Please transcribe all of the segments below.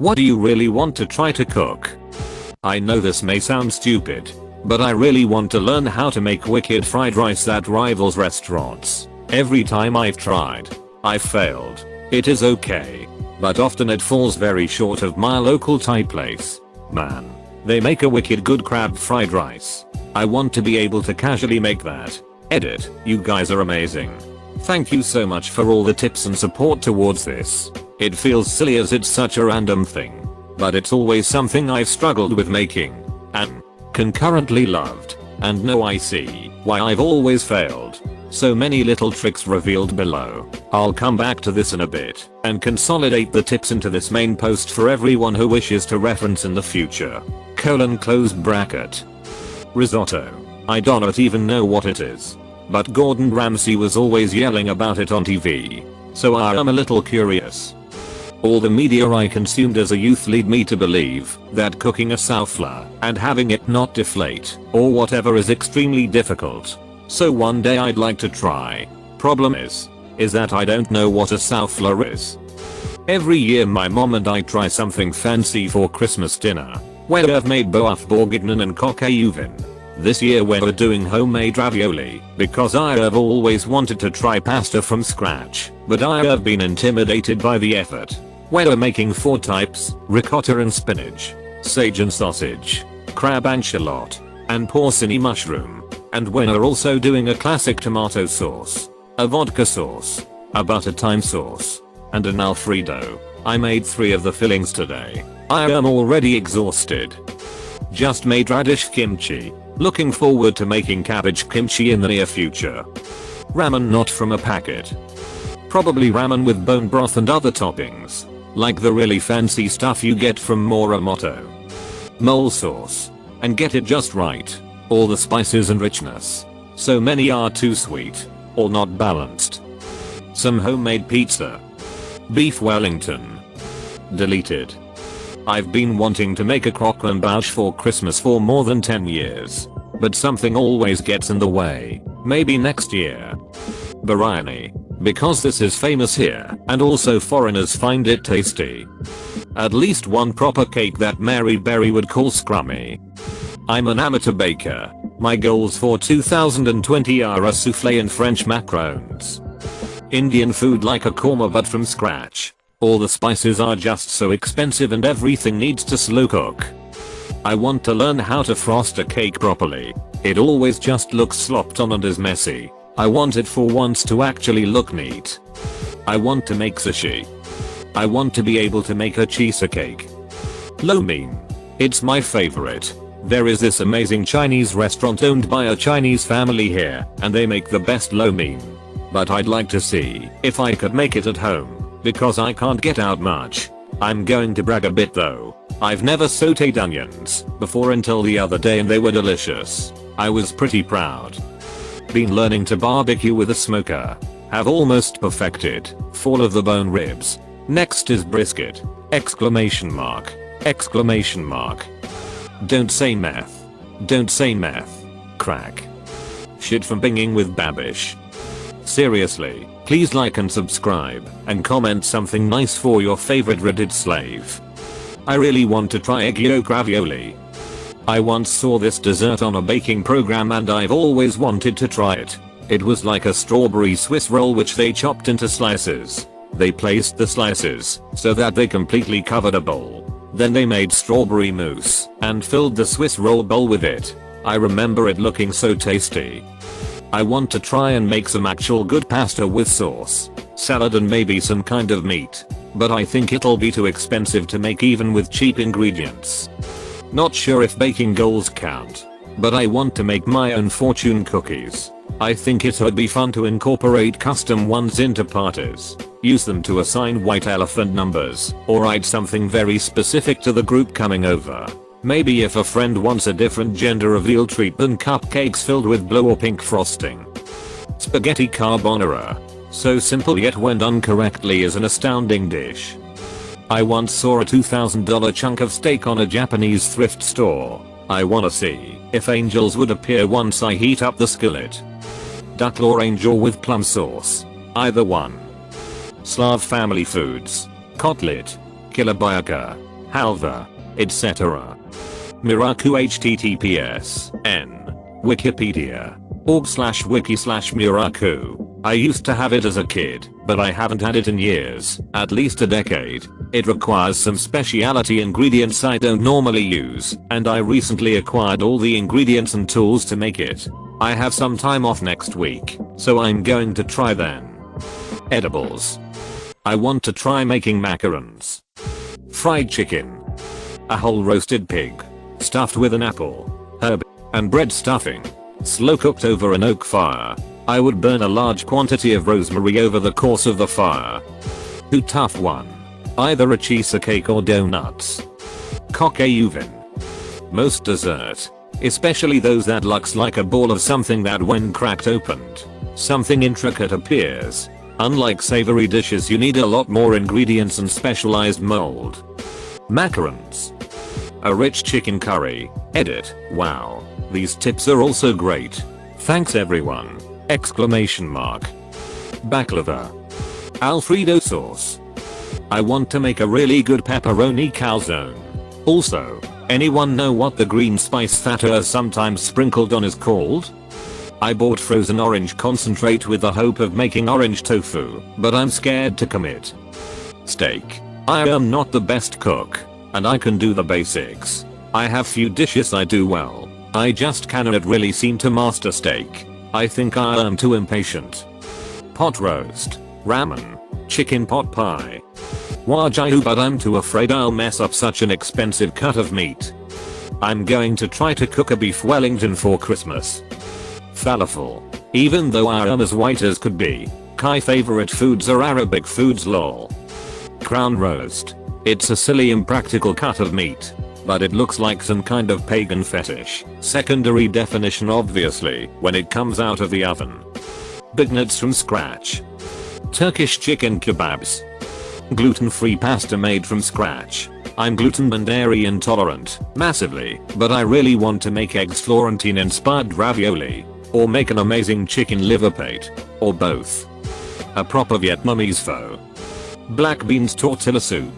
What do you really want to try to cook? I know this may sound stupid, but I really want to learn how to make wicked fried rice that rivals restaurants. Every time I've tried, I've failed. It is okay, but often it falls very short of my local Thai place. Man, they make a wicked good crab fried rice. I want to be able to casually make that. Edit, you guys are amazing. Thank you so much for all the tips and support towards this. It feels silly as it's such a random thing, but it's always something I've struggled with making and concurrently loved, and now I see why I've always failed. So many little tricks revealed below. I'll come back to this in a bit and consolidate the tips into this main post for everyone who wishes to reference in the future. Close bracket. Risotto. I don't even know what it is, but Gordon Ramsay was always yelling about it on TV, so I am a little curious. All the media I consumed as a youth lead me to believe that cooking a souffle and having it not deflate or whatever is extremely difficult. So one day I'd like to try. Problem is that I don't know what a souffle is. Every year my mom and I try something fancy for Christmas dinner, where I've made boeuf bourguignon and coq au vin. This year we're doing homemade ravioli because I have always wanted to try pasta from scratch, but I have been intimidated by the effort. We're making 4 types: ricotta and spinach, sage and sausage, crab and shallot, and porcini mushroom. And we're also doing a classic tomato sauce, a vodka sauce, a butter thyme sauce, and an alfredo. I made 3 of the fillings today. I am already exhausted. Just made radish kimchi. Looking forward to making cabbage kimchi in the near future. Ramen not from a packet. Probably ramen with bone broth and other toppings, like the really fancy stuff you get from Morimoto. Mole sauce. And get it just right. All the spices and richness. So many are too sweet, or not balanced. Some homemade pizza. Beef Wellington. Deleted. I've been wanting to make a croque and bouche for Christmas for more than 10 years. But something always gets in the way. Maybe next year. Biryani. Because this is famous here and also foreigners find it tasty. At least one proper cake that Mary Berry would call scrummy. I'm an amateur baker. My goals for 2020 are a souffle and French macarons. Indian food like a korma but from scratch. All the spices are just so expensive and everything needs to slow cook. I want to learn how to frost a cake properly. It always just looks slopped on and is messy. I want it for once to actually look neat. I want to make sushi. I want to be able to make a cheesecake. Lo mein. It's my favorite. There is this amazing Chinese restaurant owned by a Chinese family here, and they make the best lo mein. But I'd like to see if I could make it at home, because I can't get out much. I'm going to brag a bit though. I've never sauteed onions before until the other day and they were delicious. I was pretty proud. Been learning to barbecue with a smoker. Have almost perfected. Fall of the bone ribs. Next is brisket. Exclamation mark. Exclamation mark. Don't say meth. Don't say meth. Crack. Shit from binging with Babish. Seriously, please like and subscribe and comment something nice for your favorite Reddit slave. I really want to try egg yolk ravioli. I once saw this dessert on a baking program and I've always wanted to try it. It was like a strawberry Swiss roll which they chopped into slices. They placed the slices so that they completely covered a bowl. Then they made strawberry mousse and filled the Swiss roll bowl with it. I remember it looking so tasty. I want to try and make some actual good pasta with sauce, salad and maybe some kind of meat. But I think it'll be too expensive to make even with cheap ingredients. Not sure if baking goals count, but I want to make my own fortune cookies. I think it would be fun to incorporate custom ones into parties. Use them to assign white elephant numbers, or write something very specific to the group coming over. Maybe if a friend wants a different gender reveal treat than cupcakes filled with blue or pink frosting. Spaghetti carbonara. So simple yet when done correctly is an astounding dish. I once saw a $2,000 chunk of steak on a Japanese thrift store. I wanna see if angels would appear once I heat up the skillet. Duck orange or with plum sauce. Either one. Slav family foods. Kotlet. Kielbasa. halva, etc. Miraku https n wikipedia.org/wiki/Miraku. I used to have it as a kid, but I haven't had it in years, at least a decade. It requires some specialty ingredients I don't normally use, and I recently acquired all the ingredients and tools to make it. I have some time off next week, so I'm going to try then. Edibles. I want to try making macarons. Fried chicken. A whole roasted pig. Stuffed with an apple, herb, and bread stuffing. Slow cooked over an oak fire. I would burn a large quantity of rosemary over the course of the fire. Too tough one. Either a cheesecake or donuts. Coque uvin. Most dessert, especially those that looks like a ball of something that when cracked opened, something intricate appears. Unlike savory dishes, you need a lot more ingredients and specialized mold. Macarons. A rich chicken curry. Edit. Wow. These tips are also great. Thanks everyone. Exclamation mark. Baklava. Alfredo sauce. I want to make a really good pepperoni calzone. Also, anyone know what the green spice that are sometimes sprinkled on is called? I bought frozen orange concentrate with the hope of making orange tofu, but I'm scared to commit. Steak. I am not the best cook, and I can do the basics. I have few dishes I do well. I just cannot really seem to master steak. I think I am too impatient. Pot roast. Ramen. Chicken pot pie. Wagyu, but I'm too afraid I'll mess up such an expensive cut of meat. I'm going to try to cook a beef Wellington for Christmas. Falafel. Even though I am as white as could be, Kai favorite foods are Arabic foods lol. Crown roast. It's a silly impractical cut of meat, but it looks like some kind of pagan fetish. Secondary definition obviously when it comes out of the oven. Bagnuts from scratch. Turkish chicken kebabs. Gluten-free pasta made from scratch. I'm gluten and dairy intolerant, massively, but I really want to make eggs Florentine inspired ravioli, or make an amazing chicken liver plate, or both. A proper Vietnamese pho. Black beans tortilla soup.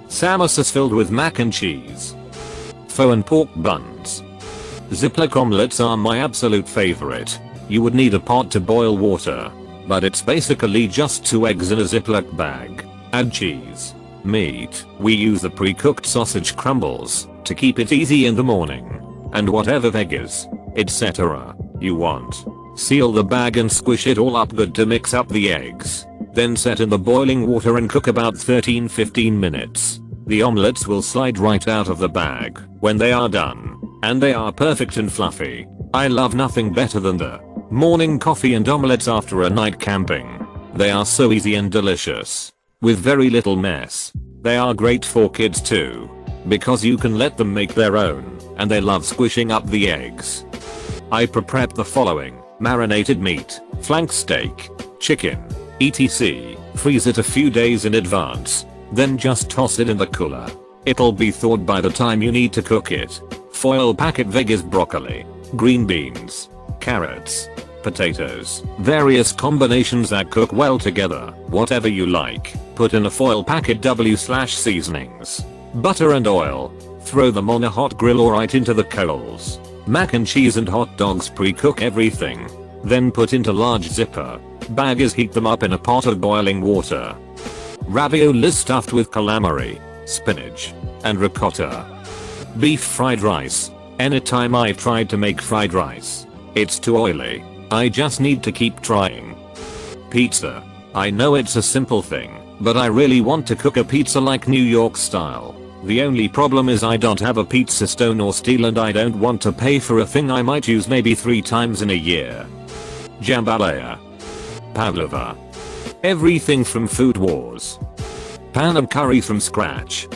Samosas filled with mac and cheese. Pho and pork buns. Ziploc omelets are my absolute favorite. You would need a pot to boil water, but it's basically just 2 eggs in a Ziploc bag. Add cheese, meat. We use the pre-cooked sausage crumbles to keep it easy in the morning, and whatever veggies, etc. you want. Seal the bag and squish it all up good to mix up the eggs. Then set in the boiling water and cook about 13-15 minutes. The omelets will slide right out of the bag when they are done, and they are perfect and fluffy. I love nothing better than the morning coffee and omelets after a night camping. They are so easy and delicious, with very little mess. They are great for kids too, because you can let them make their own, and they love squishing up the eggs. I prep the following: marinated meat, flank steak, chicken, etc. Freeze it a few days in advance, then just toss it in the cooler. It'll be thawed by the time you need to cook it. Foil packet veggies: broccoli, green beans, carrots, potatoes, various combinations that cook well together, whatever you like. Put in a foil packet seasonings, butter and oil. Throw them on a hot grill or right into the coals. Mac and cheese and hot dogs: pre-cook everything, then put into large zipper bags. Heat them up in a pot of boiling water. Ravioli stuffed with calamari, spinach, and ricotta. Beef fried rice. Anytime I've tried to make fried rice, it's too oily. I just need to keep trying. Pizza. I know it's a simple thing, but I really want to cook a pizza like New York style. The only problem is I don't have a pizza stone or steel, and I don't want to pay for a thing I might use maybe 3 times in a year. Jambalaya. Pavlova. Everything from Food Wars. Pan of curry from scratch.